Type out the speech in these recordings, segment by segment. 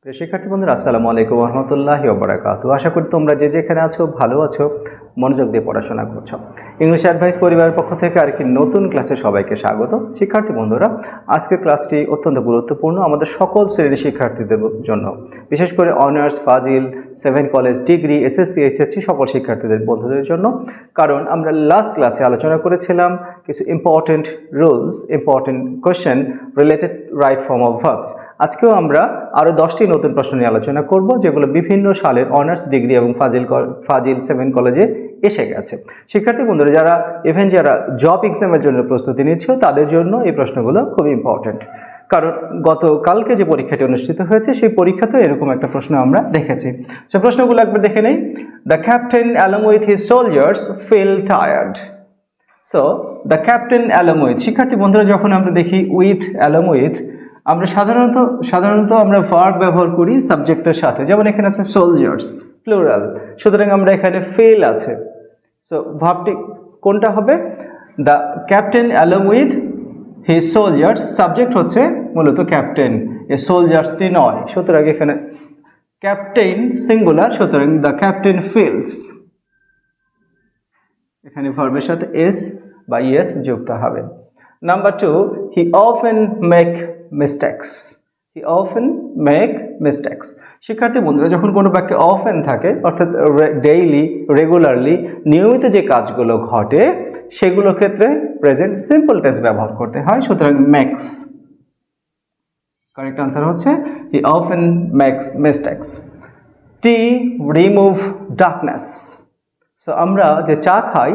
প্রিয় শিক্ষার্থী বন্ধুরা, আসসালামু আলাইকুম ওয়া রাহমাতুল্লাহি ওয়া বারাকাতুহু। আশা করি তোমরা যে যেখানে আছো ভালো আছো, মনোযোগ দিয়ে পড়াশোনা করছো। ইংলিশ অ্যাডভাইস পরিবারের পক্ষ থেকে আরেকটি নতুন ক্লাসে সবাইকে স্বাগত। শিক্ষার্থী বন্ধুরা, আজকের ক্লাসটি অত্যন্ত গুরুত্বপূর্ণ আমাদের সকল শ্রেণীর শিক্ষার্থীদের জন্য, বিশেষ করে অনার্স, ফাজিল, 7 কলেজ, ডিগ্রি, এসএসসি, এইচএসসি সকল শিক্ষার্থীদের বন্ধুদের জন্য। কারণ আমরা লাস্ট ক্লাসে আলোচনা করেছিলাম কিছু important rules, important question related right form of verbs. আজকেও আমরা আরও 10টি নতুন প্রশ্ন নিয়ে আলোচনা করব, যেগুলো বিভিন্ন সালের অনার্স, ডিগ্রি এবং ফাজিল 7 কলেজে এসে গেছে। শিক্ষার্থী বন্ধুরা, যারা জব এক্সামের জন্য প্রস্তুতি নিচ্ছ তাদের জন্য এই প্রশ্নগুলো খুবই ইম্পর্টেন্ট। কারণ গতকালকে যে পরীক্ষাটি অনুষ্ঠিত হয়েছে সেই পরীক্ষাতেও এরকম একটা প্রশ্ন আমরা দেখেছি। সে প্রশ্নগুলো একবার দেখে নেই। The captain along with his soldiers feel tired. So the captain along with, শিক্ষার্থী বন্ধুরা, যখন আমরা দেখি উইথ, অ্যালং উইথ, আমরা সাধারণত আমরা ভার্ব ব্যবহার করি সাবজেক্টের সাথে। যেমন এখানে আছে সোলজার্স, প্লুরাল, সুতরাং আমরা এখানে ফেল আছে। সো ভার্বটি কোনটা হবে? The captain along with his soldiers, subject হচ্ছে মূলত ক্যাপ্টেন, এ সোলজার্সটি নয়, সুতরাং এখানে ক্যাপ্টেন সিঙ্গুলার, সুতরাং দ্য ক্যাপ্টেন ফিলস, এখানে ভার্বের সাথে এস বা ইএস যুক্ত হবে। Number 2, he often make mistakes. He often make mistakes. শিক্ষার্থী বন্ধুরা, যখন কোনো বাক্যে অফেন থাকে, অর্থাৎ ডেইলি, রেগুলারলি, নিয়মিত যে কাজগুলো ঘটে সেগুলোর ক্ষেত্রে প্রেজেন্ট সিম্পল টেন্স ব্যবহার করতে হয়, সুতরাং মেক্স। কারেক্ট আনসার হচ্ছে he often makes mistakes. To remove darkness. So আমরা যে চা খাই,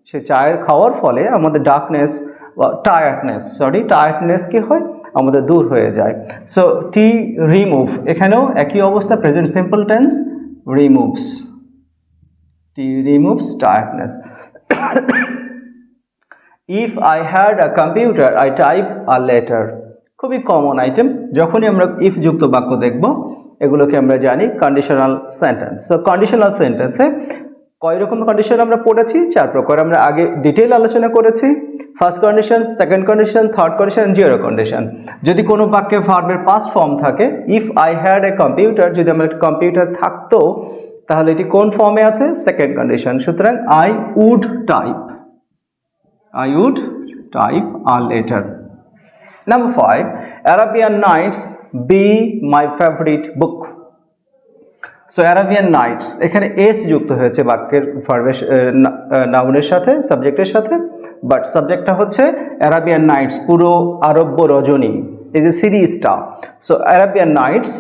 সে চায়ের খাওয়ার ফলে আমাদের ডার্কনেস বা টায়ার্ডনেস কি হয়? আমাদের দূর হয়ে যায়। সো টি রিমুভ, এখানেও একই অবস্থা, present simple tense, removes. T removes tiredness. If I had a computer I type a letter. খুবই কমন আইটেম, যখনই আমরা ইফ যুক্ত বাক্য দেখব এগুলোকে আমরা জানি কন্ডিশনাল সেন্টেন্স। সো কন্ডিশনাল সেন্টেন্সে কয় রকম কন্ডিশন আমরা পড়েছি? 4 প্রকার। আমরা আগে ডিটেইল আলোচনা করেছি। First condition, second condition, third condition, zero condition. যদি কোনো বাক্যে ভার্বের পাস্ট ফর্ম থাকে, if I had a computer, যদি আমার একটা কম্পিউটার থাকতো, তাহলে এটি কোন ফর্মে আছে? সেকেন্ড কন্ডিশন, সুতরাং I would type a letter. Number 5, Arabian Nights be my favourite book. So Arabian Nights, এখানে এস যুক্ত হয়েছে বাক্যের ভার্বের নাউনের সাথে, সাবজেক্টের সাথে, বাট সাবজেক্টটা হচ্ছে অ্যারাবিয়ান নাইটস, পুরো আরব্য রজনী, এই যে সিরিজটা। So Arabian Nights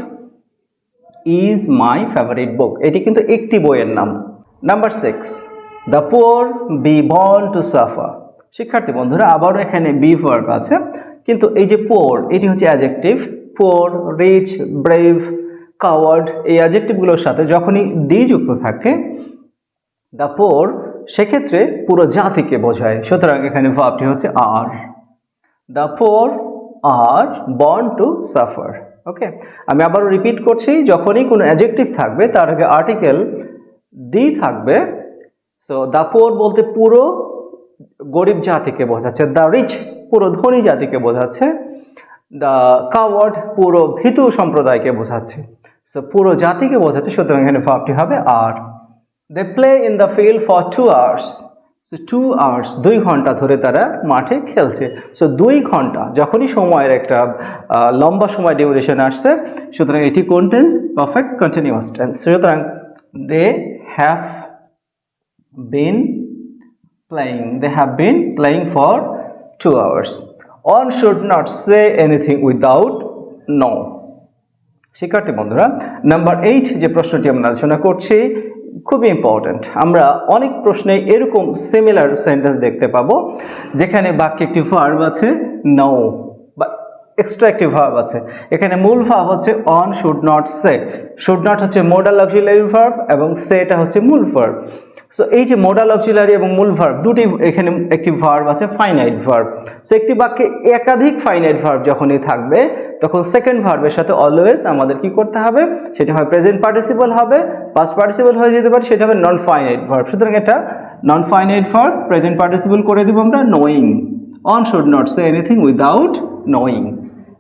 is my favourite book, এটি কিন্তু একটি বইয়ের নাম। Number 6, the poor be born to suffer. শিক্ষার্থী বন্ধুরা, আবারও এখানে বি ভার্ব আছে, কিন্তু এই যে পুয়ার, এটি হচ্ছে adjective. Poor, rich, brave, coward, এই অ্যাডজেক্টিভগুলোর সাথে যখনই দি যুক্ত থাকে, দ্য পুয়ার, সেক্ষেত্রে পুরো জাতিকে বোঝায়, সুতরাং এখানে ভার্বটি হচ্ছে are. The poor are born to suffer. Okay, আমি আবারও রিপিট করছি, যখনই কোনো অ্যাডজেক্টিভ থাকবে তার আগে আর্টিকেল দি থাকবে। সো দ্য পুয়ার বলতে পুরো গরিব জাতিকে বোঝাচ্ছে, দ্য রিচ পুরো ধনী জাতিকে বোঝাচ্ছে, দ্য কাওয়ার্ড পুরো ভীতু সম্প্রদায়কে বোঝাচ্ছে। সো পুরো জাতিকে বোঝাচ্ছে, সুতরাং এখানে ভার্বটি হবে are. They play in the field for 2 hours। So 2 hours, 2 ঘন্টা ধরে তারা মাঠে খেলছে। সো 2 ঘন্টা, যখনই সময়ের একটা লম্বা সময় ডিউরেশন আসছে, সুতরাং এটি কোন টেন্স? Perfect continuous tense. সুতরাং they have been playing for 2 hours. One should not say anything without no. শিক্ষার্থী বন্ধুরা, নাম্বার 8 যে প্রশ্নটি আমরা আলোচনা করছি খুবই ইম্পর্টেন্ট। আমরা অনেক প্রশ্নে এরকম সিমিলার সেন্টেন্স দেখতে পাবো, যেখানে বাক্যে একটি ভার্ব আছে নো, বা এক্সট্রা একটি ভার্ব আছে। এখানে মূল ভার্ব হচ্ছে on should not say. Should not হচ্ছে মোডাল অক্সিলারি ভার্ব এবং সেটা হচ্ছে মূল ভার্ব। সো এই যে মোডাল অক্সিলারি এবং মূল ভার্ব দুটি, এখানে একটি ভার্ব আছে ফাইনাইট ভার্ব। সো একটি বাক্যে একাধিক ফাইনাইট ভার্ব যখনই থাকবে, তখন সেকেন্ড ভার্বের সাথে অলওয়েজ আমাদের কি করতে হবে? সেটা হয় প্রেজেন্ট পার্টিসিপল হবে, পাস্ট পার্টিসিপল হয়ে যেতে পারে, সেটা হবে নন ফাইনাইট ভার্ব। সুতরাং এটা non finite verb, present participle করে দিব আমরা knowing. One should not say anything without knowing.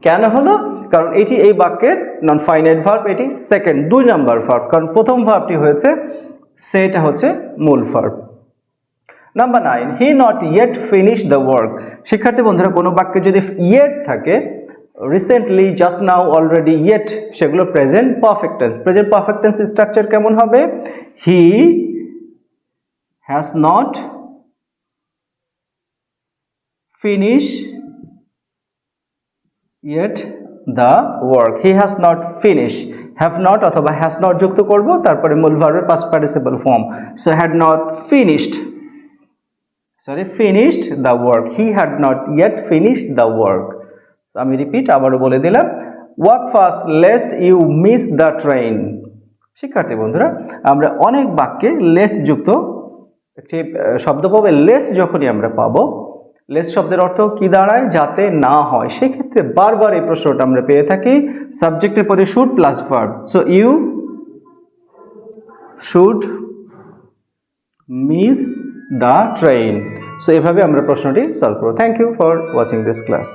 কেন হলো? কারণ এটি এই বাক্যের নন ফাইনাইট ভার্ব, এটি সেকেন্ড 2 নাম্বার ভার্ব, কারণ প্রথম ভার্বটি হয়েছে সেটা হচ্ছে মূল verb. Number 9, he not yet finish the work. শিক্ষার্থী বন্ধুরা, কোনো বাক্যে যদি ইয়েট থাকে, recently, just now, already, yet, সেগুলো present perfect tense. Present perfect tense structure কেমন হবে? He has not finish yet the work. He has not finished. Have not অথবা has not যুক্ত করব, তারপরে মূল ভার্বের past participle form. So had not finished, finished the work. He had not yet finished the work. So আমি repeat আবারও বলে দিলাম, walk fast lest you miss the train. শিক্ষার্থী বন্ধুরা, আমরা অনেক বাক্যে লেস যুক্ত একটি শব্দ পাবো। লেস যখনই আমরা পাবো, লেস শব্দের অর্থ কি দাঁড়ায়? যাতে না হয়। সেক্ষেত্রে বারবার এই প্রশ্নটা আমরা পেয়ে থাকি সাবজেক্টের পরে should plus verb. So you should miss the train. So এভাবে আমরা প্রশ্নটি সলভ করব। Thank you for watching this class.